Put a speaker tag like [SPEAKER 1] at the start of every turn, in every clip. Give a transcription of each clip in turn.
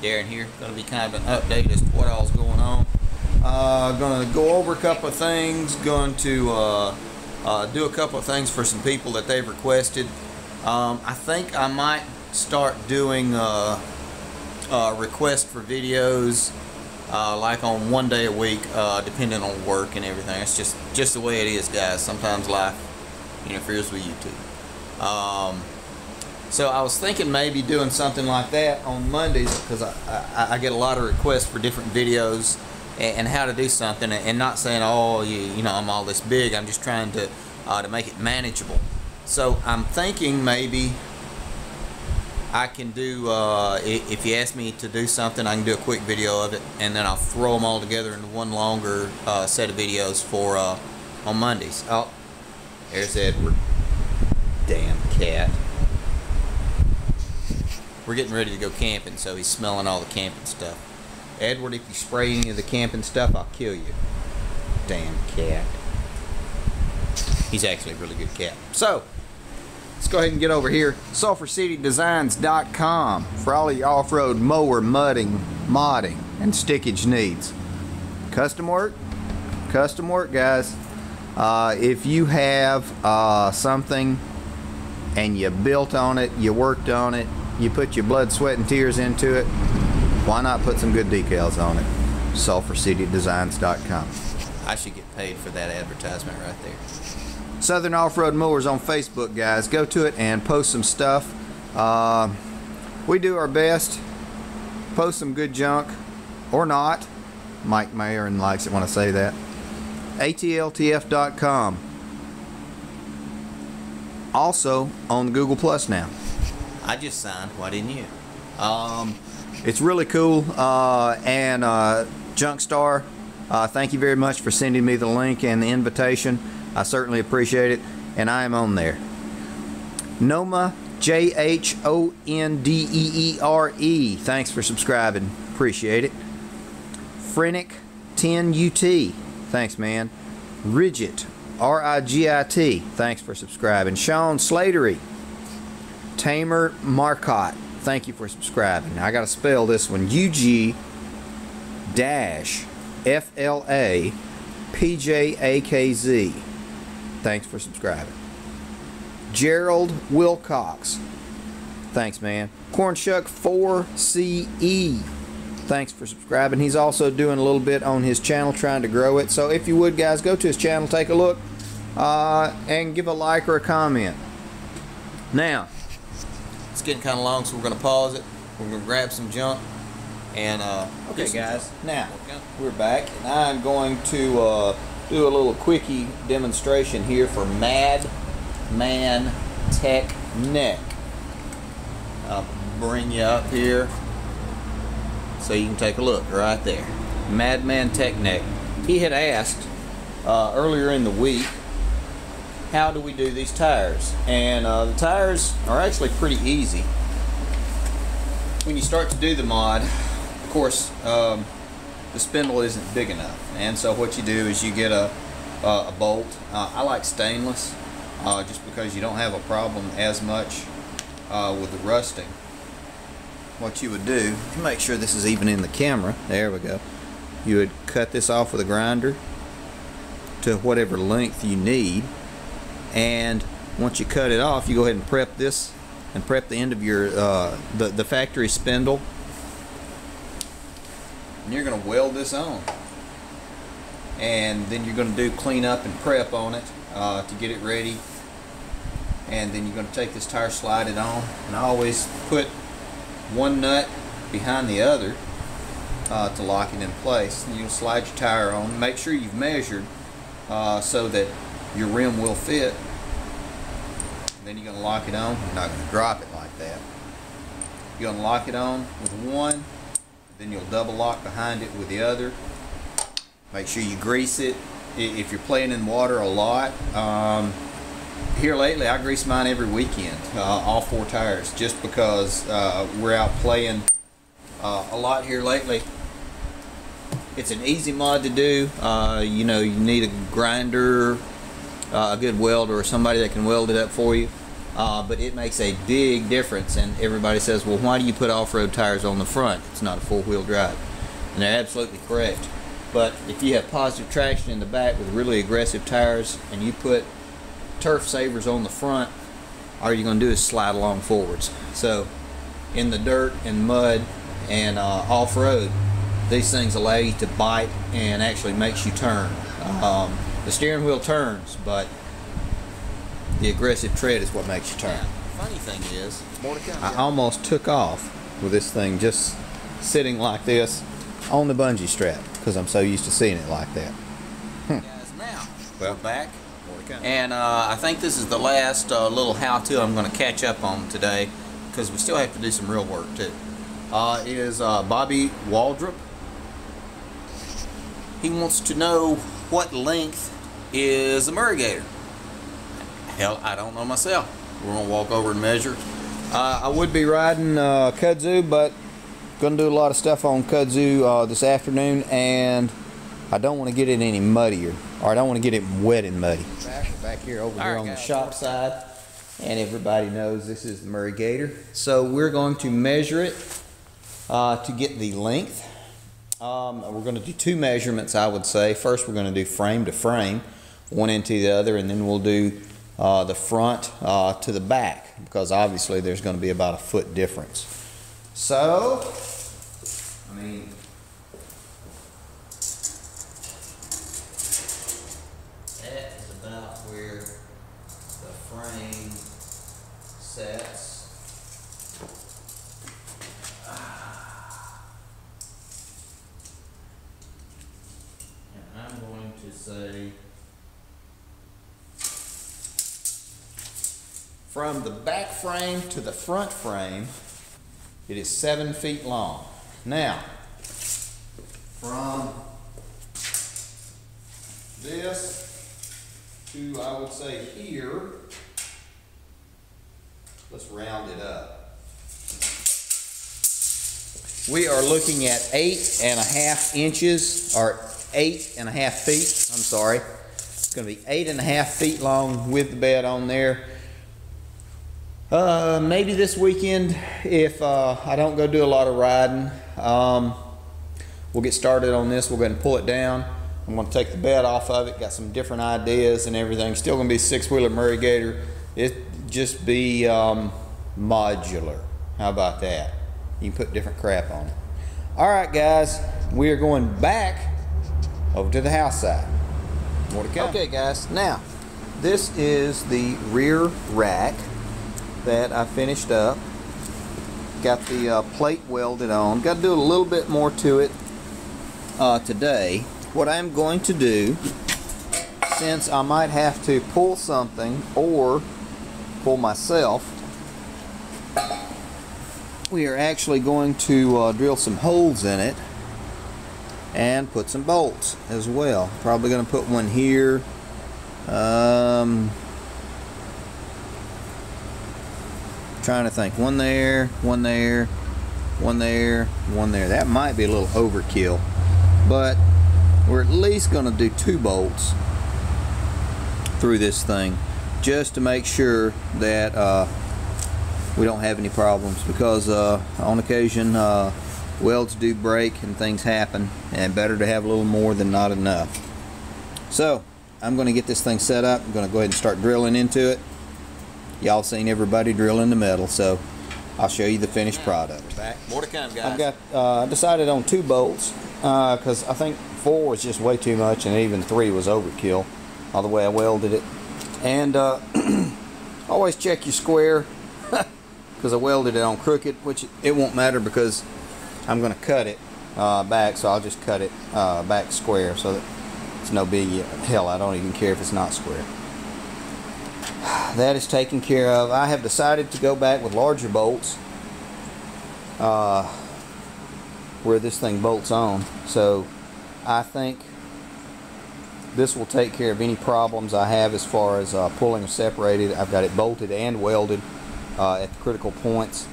[SPEAKER 1] Darren here. Going to be kind of an update as to what all's going on. Going to go over a couple of things. Going to do a couple of things for some people that they've requested. I think I might start doing requests for videos like on one day a week, depending on work and everything. It's just the way it is, guys. Sometimes life interferes with YouTube. So I was thinking maybe doing something like that on Mondays, because I get a lot of requests for different videos and how to do something, and not saying, oh, you know, I'm all this big. I'm just trying to make it manageable. So I'm thinking maybe I can do, if you ask me to do something, I can do a quick video of it, and then I'll throw them all together into one longer set of videos for on Mondays. Oh, there's Edward. Damn cat. We're getting ready to go camping, so he's smelling all the camping stuff. Edward, if you spray any of the camping stuff, I'll kill you. Damn cat. He's actually a really good cat. So, let's go ahead and get over here. SulphurCityDesigns.com for all of your off-road mower, mudding, modding, and stickage needs. Custom work, guys. If you have something and you built on it, you worked on it, you put your blood, sweat, and tears into it, why not put some good decals on it? SulphurCityDesigns.com. I should get paid for that advertisement right there. Southern Off-Road Mowers on Facebook, guys. Go to it and post some stuff. We do our best. Post some good junk, or not. Mike Mayer likes it when I say that. ATLTF.com. Also on the Google Plus now. I just signed. Why didn't you? It's really cool. And Junkstar, thank you very much for sending me the link and the invitation. I certainly appreciate it, and I am on there. Noma, JHONDEERE, thanks for subscribing. Appreciate it. Frenic 10UT, thanks, man. Rigit, RIGIT, thanks for subscribing. Sean Slatery, Tamer Marcotte, thank you for subscribing. I got to spell this one. UG-FLA-PJAKZ. Thanks for subscribing. Gerald Wilcox, thanks, man. Cornshuck 4CE, thanks for subscribing. He's also doing a little bit on his channel, trying to grow it. So if you would, guys, go to his channel, take a look, and give a like or a comment. Now, it's getting kind of long, so we're going to pause it. We're going to grab some junk. And, okay, guys, now, we're back, and I'm going to do a little quickie demonstration here for Madman Technic. I'll bring you up here so you can take a look right there. Madman Technic. He had asked earlier in the week, how do we do these tires? And the tires are actually pretty easy. When you start to do the mod, of course, the spindle isn't big enough, and so what you do is you get a bolt. I like stainless, just because you don't have a problem as much with the rusting. What you would do, to make sure this is even in the camera, there we go, you would cut this off with a grinder to whatever length you need, and once you cut it off, you go ahead and prep this, and prep the end of your the factory spindle, and you're going to weld this on, and then you're going to do clean up and prep on it to get it ready, and then you're going to take this tire, slide it on, and I always put one nut behind the other to lock it in place. And you'll slide your tire on, make sure you've measured so that your rim will fit. Then you're going to lock it on. You're not going to drop it like that. You're going to lock it on with one, then you'll double lock behind it with the other. Make sure you grease it. If you're playing in water a lot, here lately I grease mine every weekend, all 4 tires, just because we're out playing a lot here lately. It's an easy mod to do. You know, you need a grinder, a good welder, or somebody that can weld it up for you.
[SPEAKER 2] but it makes a big difference. And everybody says, well, why do you put off-road tires on the front? It's not a four-wheel drive. And they're absolutely correct. But if you have positive traction in the back with really aggressive tires and you put turf savers on the front, all you're going to do is slide along forwards. So in the dirt and mud and off-road, these things allow you to bite and actually makes you turn. The steering wheel turns, but the aggressive tread is what makes you turn.
[SPEAKER 3] Funny thing is, more to come.
[SPEAKER 1] I almost took off with this thing just sitting like this on the bungee strap because I'm so used to seeing it like that.
[SPEAKER 3] Guys, now we're back, and I think this is the last little how-to I'm going to catch up on today, because we still have to do some real work too. Is Bobby Waldrop. He wants to know what length is a Murray Gator. Hell, I don't know myself. We're gonna walk over and measure.
[SPEAKER 1] I would be riding kudzu, but gonna do a lot of stuff on kudzu this afternoon, and I don't want to get it any muddier, or I don't want to get it wet and muddy. Back here over here on the shop side, and everybody knows this is the Murray Gator. So we're going to measure it to get the length. We're going to do two measurements, I would say. First, we're going to do frame to frame, one into the other, and then we'll do the front to the back, because obviously there's going to be about a foot difference. So, I mean,
[SPEAKER 3] that is about where the frame sets. And I'm going to say,
[SPEAKER 1] from the back frame to the front frame, it is 7 feet long. Now, from this to, I would say, here, let's round it up. We are looking at 8.5 inches, or 8.5 feet, I'm sorry. It's going to be 8.5 feet long with the bed on there. Maybe this weekend, if I don't go do a lot of riding, we'll get started on this. We'll go ahead and pull it down. I'm going to take the bed off of it. Got some different ideas and everything. Still going to be 6-wheeler Murray Gator. It just be modular. How about that? You can put different crap on it. All right, guys, we are going back over to the house side. More to come. Okay, guys. Now, this is the rear rack that I finished up. Got the plate welded on. Got to do a little bit more to it today. What I'm going to do, since I might have to pull something or pull myself, we are actually going to drill some holes in it and put some bolts as well. Probably going to put one here. Trying to think, one there, one there, one there, one there. That might be a little overkill, but we're at least going to do 2 bolts through this thing just to make sure that we don't have any problems, because on occasion welds do break and things happen, and better to have a little more than not enough. So I'm going to get this thing set up. I'm going to go ahead and start drilling into it. Y'all seen everybody drilling the metal, so I'll show you the finished product.
[SPEAKER 3] back. More to come, guys.
[SPEAKER 1] I've got I decided on 2 bolts because I think 4 was just way too much, and even 3 was overkill all the way I welded it. And always check your square, because I welded it on crooked, which it won't matter because I'm going to cut it back, so I'll just cut it back square, so that it's no biggie. Hell, I don't even care if it's not square. That is taken care of. I have decided to go back with larger bolts where this thing bolts on, so I think this will take care of any problems I have as far as pulling or separated. I've got it bolted and welded at the critical points,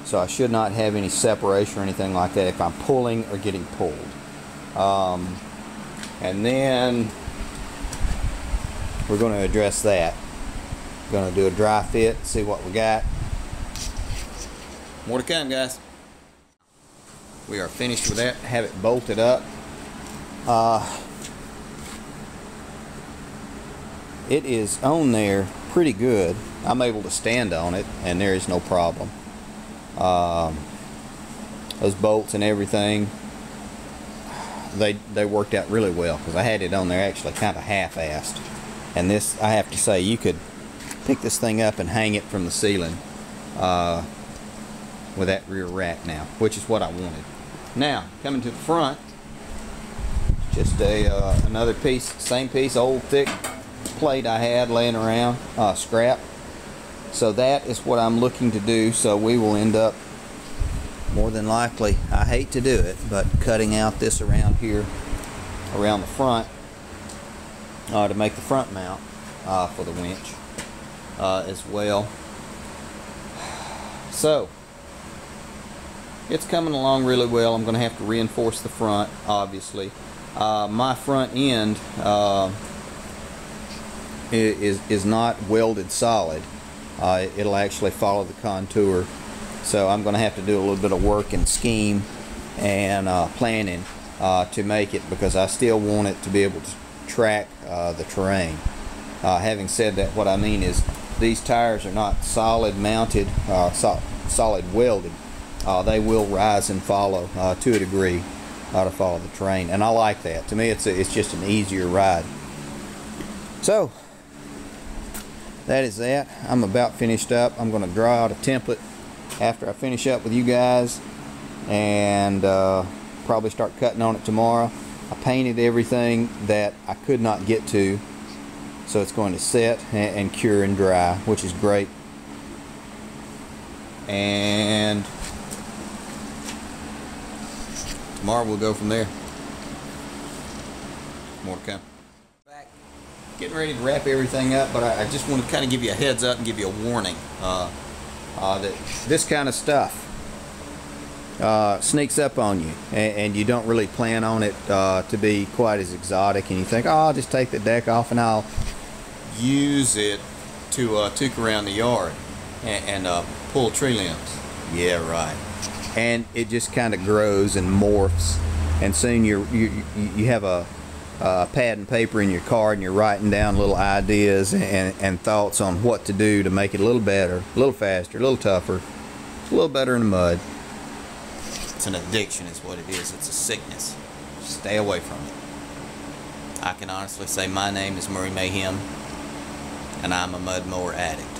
[SPEAKER 1] so I should not have any separation or anything like that if I'm pulling or getting pulled. And then we're going to address that. Gonna do a dry fit, see what we got.
[SPEAKER 2] More to come, guys.
[SPEAKER 1] We are finished with that. Have it bolted up. It is on there pretty good. I'm able to stand on it, and there is no problem. Those bolts and everything, they worked out really well, because I had it on there actually kind of half-assed. And this, I have to say, you could pick this thing up and hang it from the ceiling with that rear rack now, which is what I wanted. Now, coming to the front, just another piece, same piece, old thick plate I had laying around, scrap. So that is what I'm looking to do. So we will end up, more than likely, I hate to do it, but cutting out this around here, around the front, to make the front mount for the winch as well. So it's coming along really well. I'm going to have to reinforce the front, obviously. My front end is not welded solid. It'll actually follow the contour. So I'm going to have to do a little bit of work and scheme and planning to make it, because I still want it to be able to track the terrain. Having said that, what I mean is these tires are not solid mounted, solid welded. They will rise and follow to a degree to follow the terrain, and I like that. To me, it's just an easier ride. So that is that. I'm about finished up. I'm going to draw out a template after I finish up with you guys, and probably start cutting on it tomorrow. I painted everything that I could not get to, so it's going to set and cure and dry, which is great. And tomorrow we'll go from there. More to come. Back, getting ready to wrap everything up, but I just want to kind of give you a heads up and give you a warning that this kind of stuff sneaks up on you, and you don't really plan on it to be quite as exotic, and you think, oh, I'll just take the deck off and I'll
[SPEAKER 2] Use it to took around the yard and pull tree limbs.
[SPEAKER 1] Yeah, right. And it just kind of grows and morphs, and soon you have a pad and paper in your car, and you're writing down little ideas and thoughts on what to do to make it a little better, a little faster, a little tougher, a little better in the mud.
[SPEAKER 2] It's an addiction is what it is. It's a sickness. Stay away from it. I can honestly say my name is Mayhem, and I'm a mud mower addict.